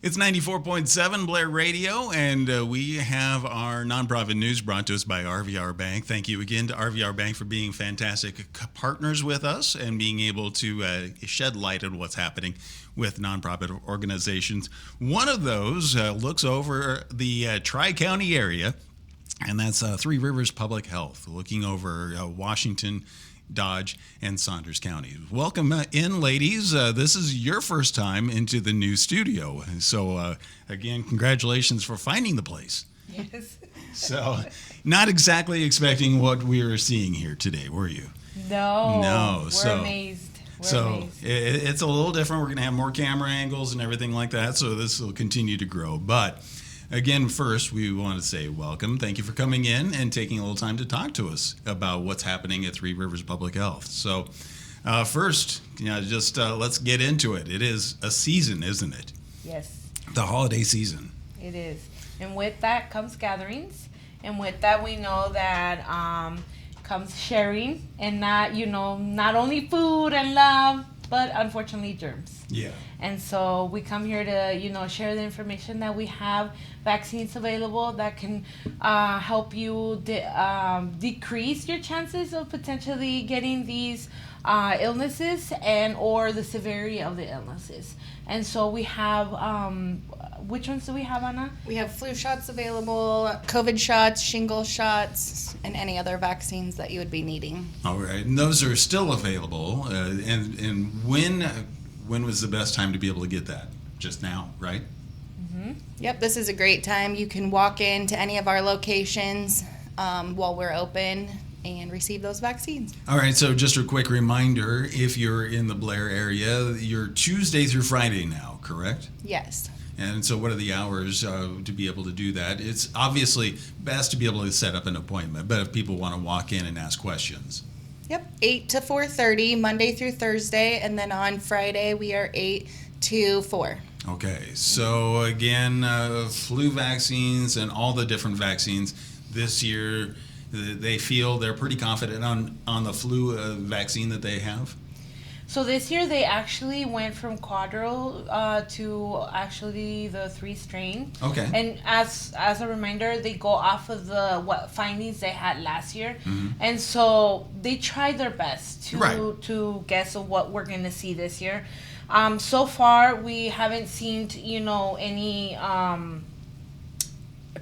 It's 94.7 Blair Radio, and we have our nonprofit news brought to us by RVR Bank. Thank you again to RVR Bank for being fantastic partners with us and being able to shed light on what's happening with nonprofit organizations. One of those looks over the Tri-County area, and that's Three Rivers Public Health, looking over Washington, Dodge, and Saunders counties. Welcome in, ladies. This is your first time into the new studio. So, again, congratulations for finding the place. Yes. So, not exactly expecting what we were seeing here today, were you? No. We're amazed. We're amazed. It's a little different. We're going to have more camera angles and everything like that, so this will continue to grow. But again, first, we want to say welcome. Thank you for coming in and taking a little time to talk to us about what's happening at Three Rivers Public Health. So, first, let's get into it. It is a season, isn't it? Yes. The holiday season. It is. And with that comes gatherings. And with that, we know that comes sharing. And not only food and love, but unfortunately germs. Yeah. And so we come here to, share the information that we have, vaccines available that can help you decrease your chances of potentially getting these illnesses and or the severity of the illnesses. And so we have, which ones do we have, Anna? We have flu shots available, COVID shots, shingle shots, and any other vaccines that you would be needing. All right. And those are still available. And when was the best time to be able to get that? Just now, right? Mm-hmm. Yep, this is a great time. You can walk into any of our locations while we're open and receive those vaccines. All right, so just a quick reminder, if you're in the Blair area, you're Tuesday through Friday now, correct? Yes. And so what are the hours to be able to do that? It's obviously best to be able to set up an appointment, but if people want to walk in and ask questions. Yep, 8 to 4:30, Monday through Thursday, and then on Friday we are 8 to 4. Okay, so again, flu vaccines and all the different vaccines this year, they feel they're pretty confident on the flu vaccine that they have? So this year they actually went from quadro to actually the 3 strain. Okay. And as a reminder, they go off of what findings they had last year, and so they tried their best to guess of what we're gonna see this year. So far we haven't seen any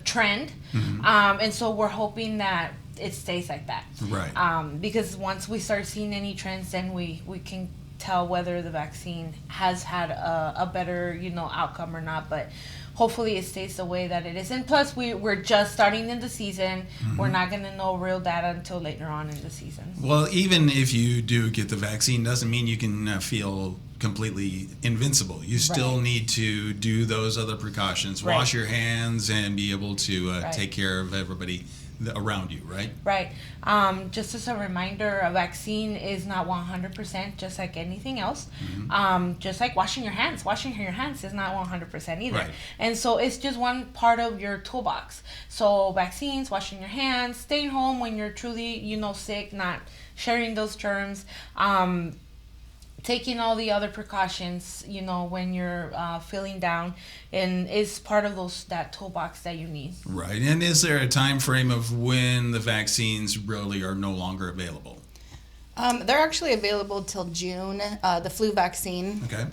trend, and so we're hoping that it stays like that. Right. Because once we start seeing any trends, then we can tell whether the vaccine has had a better outcome or not. But hopefully it stays the way that it is. And plus we're just starting in the season. We're not going to know real data until later on in the season. Well, even if you do get the vaccine, doesn't mean you can feel completely invincible. You still need to do those other precautions, wash your hands, and be able to take care of everybody around you, right? Right. Just as a reminder, a vaccine is not 100%, just like anything else. Just like washing your hands. Washing your hands is not 100% either. Right. And so it's just one part of your toolbox. So vaccines, washing your hands, staying home when you're truly, sick, not sharing those germs. Taking all the other precautions, when you're feeling down, and is part of that toolbox that you need. Right. And is there a time frame of when the vaccines really are no longer available? They're actually available till June, the flu vaccine. Okay.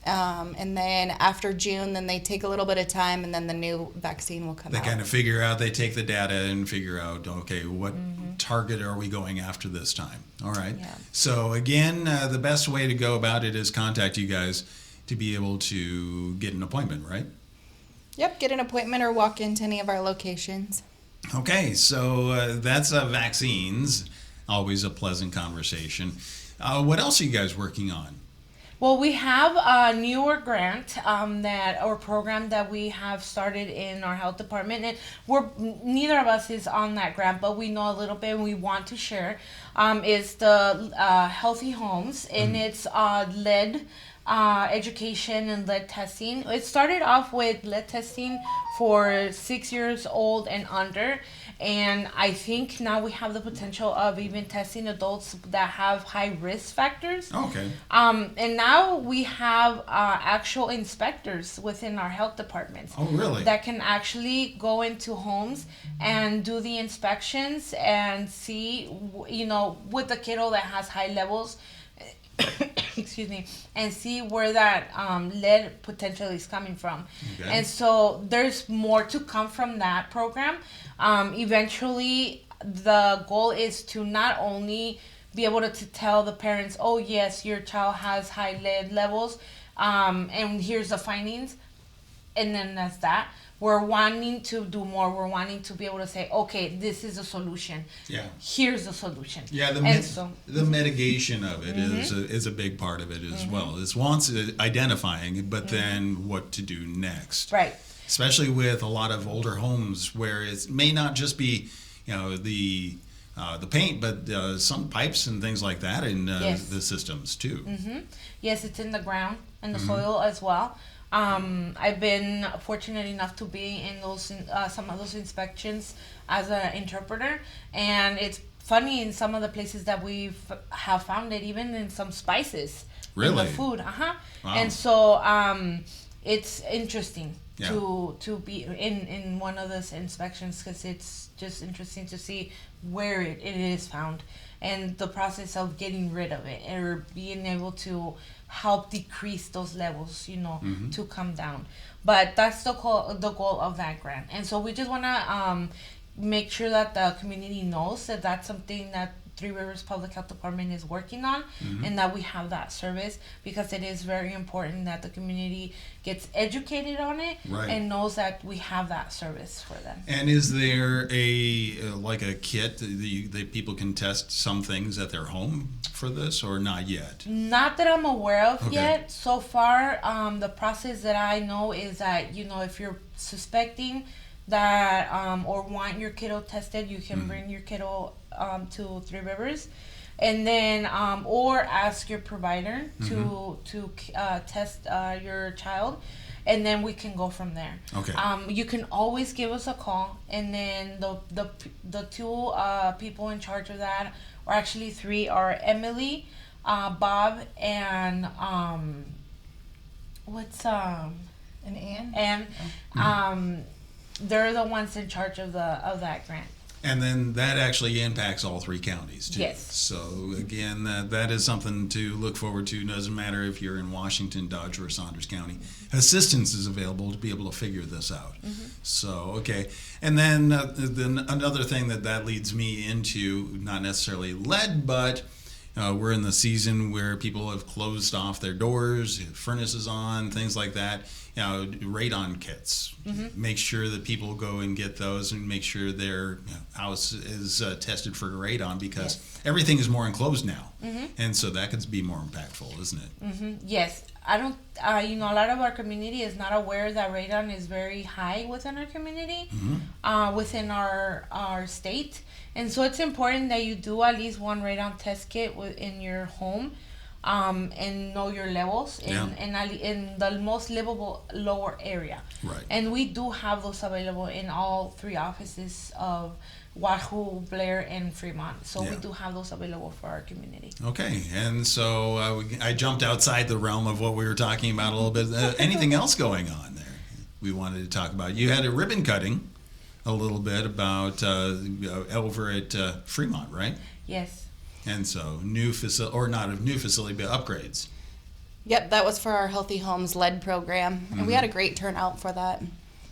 And then after June, then they take a little bit of time, and then the new vaccine will come out. They kind of figure out, they take the data and figure out, okay, what target are we going after this time? All right. Yeah. So again, the best way to go about it is contact you guys to be able to get an appointment, right? Yep, get an appointment or walk into any of our locations. Okay, so that's vaccines. Always a pleasant conversation. What else are you guys working on? Well, we have a newer grant or program that we have started in our health department, and neither of us is on that grant, but we know a little bit and we want to share. Is the Healthy Homes, and it's led education and lead testing. It started off with lead testing for 6 years old and under, and I think now we have the potential of even testing adults that have high risk factors. Okay. And now we have actual inspectors within our health departments. Oh, really? That can actually go into homes and do the inspections and see, with the kiddo that has high levels, excuse me, and see where that lead potentially is coming from. Okay. And so there's more to come from that program. Eventually, the goal is to not only be able to tell the parents, oh yes, your child has high lead levels, and here's the findings, and then that's that. We're wanting to do more. We're wanting to be able to say, okay, this is a solution. Yeah. Here's the solution. Yeah, the mitigation of it is a big part of it as well. It's once identifying, but then what to do next. Right. Especially with a lot of older homes where it may not just be, the paint, but some pipes and things like that in Yes. the systems too. Yes, it's in the ground and the soil as well. I've been fortunate enough to be in those some of those inspections as an interpreter, and it's funny in some of the places that we have found it, even in some spices in Really? the food. Wow. And so it's interesting Yeah. to be in one of those inspections, because it's just interesting to see where it is found and the process of getting rid of it, or being able to help decrease those levels, to come down. But that's the goal of that grant. And so we just want to make sure that the community knows that that's something that Three Rivers Public Health Department is working on, and that we have that service, because it is very important that the community gets educated on it, Right. and knows that we have that service for them. And is there a kit that people can test some things at their home for this, or not yet? Not that I'm aware of Okay. yet. So far, the process that I know is that, if you're suspecting that or want your kiddo tested, you can bring your kiddo to Three Rivers, and then or ask your provider to test your child, and then we can go from there. Okay. You can always give us a call, and then the two people in charge of that, or actually three, are Emily, Bob, and And Ann? and they're the ones in charge of that grant. And then that actually impacts all three counties too. Yes. So again, that is something to look forward to. Doesn't matter if you're in Washington, Dodge, or Saunders County. Assistance is available to be able to figure this out. So, okay. And then another thing that leads me into, not necessarily lead, but we're in the season where people have closed off their doors, furnaces on, things like that. Radon kits. Make sure that people go and get those, and make sure their house is tested for radon, because everything is more enclosed now, and so that could be more impactful, isn't it? Yes, I don't. A lot of our community is not aware that radon is very high within our community, within our state, and so it's important that you do at least one radon test kit in your home. And know your levels in the most livable lower area. Right. And we do have those available in all three offices of Wahoo, Blair, and Fremont. So we do have those available for our community. Okay, and so I jumped outside the realm of what we were talking about a little bit. Anything else going on there we wanted to talk about? You had a ribbon cutting a little bit about over at Fremont, right? Yes. And so new facility, or not a new facility, but upgrades. Yep, that was for our Healthy Homes lead program, and we had a great turnout for that.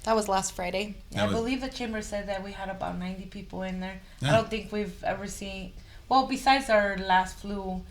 That was last Friday. I believe the chamber said that we had about 90 people in there. Yeah. I don't think we've ever seen, well, besides our last flu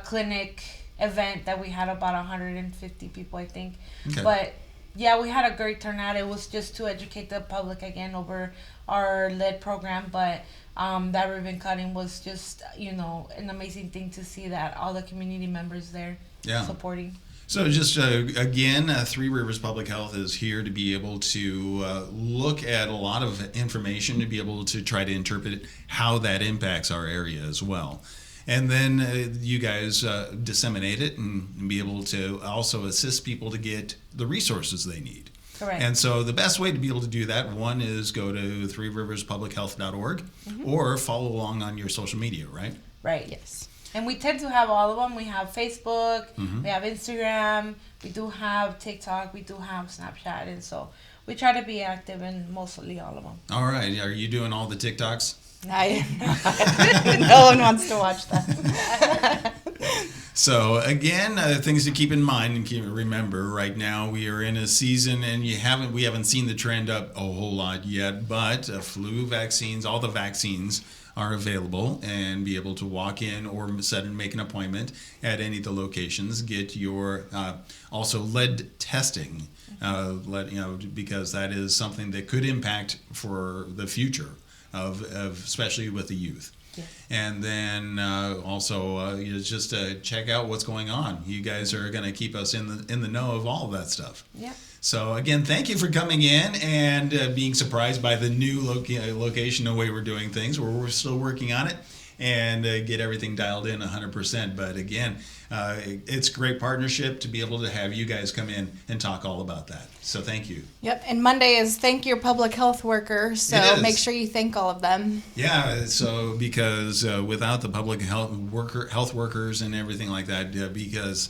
clinic event that we had about 150 people, I think. Okay. But yeah, we had a great turnout. It was just to educate the public again over our lead program, but that ribbon cutting was just, an amazing thing to see that all the community members there supporting. So just again, Three Rivers Public Health is here to be able to look at a lot of information, to be able to try to interpret how that impacts our area as well. and then you guys disseminate it and be able to also assist people to get the resources they need. Correct. And so the best way to be able to do that, one is go to threeriverspublichealth.org or follow along on your social media, right? Right. Yes. And we tend to have all of them. We have Facebook, we have Instagram, we do have TikTok, we do have Snapchat, and so we try to be active in mostly all of them. All right. Are you doing all the TikToks? No one wants to watch that. So again, things to keep in mind and remember. Right now, we are in a season, and we haven't seen the trend up a whole lot yet. But flu vaccines, all the vaccines are available, and be able to walk in or make an appointment at any of the locations. Get your also lead testing, because that is something that could impact for the future of especially with the youth. Yes. And then also just check out what's going on. You guys are going to keep us in the know of all of that stuff. Yeah. So again, thank you for coming in and being surprised by the new location, the way we're doing things. We're still working on it and get everything dialed in 100%. But again, it's a great partnership to be able to have you guys come in and talk all about that. So thank you. Yep, and Monday is Thank Your Public Health Workers, so It is. make sure you thank all of them. Yeah, so because without the public health workers and everything like that, because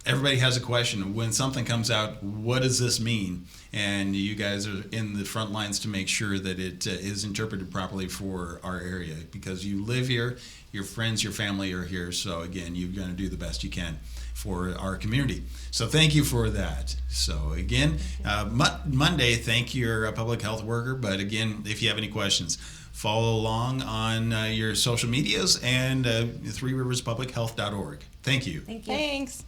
everybody has a question. When something comes out, what does this mean? And you guys are in the front lines to make sure that it is interpreted properly for our area, because you live here, your friends, your family are here. So again, you're going to do the best you can for our community. So thank you for that. So again, Monday, thank your public health worker. But again, if you have any questions, follow along on your social medias and threeriverspublichealth.org. Thank you. Thank you. Thanks.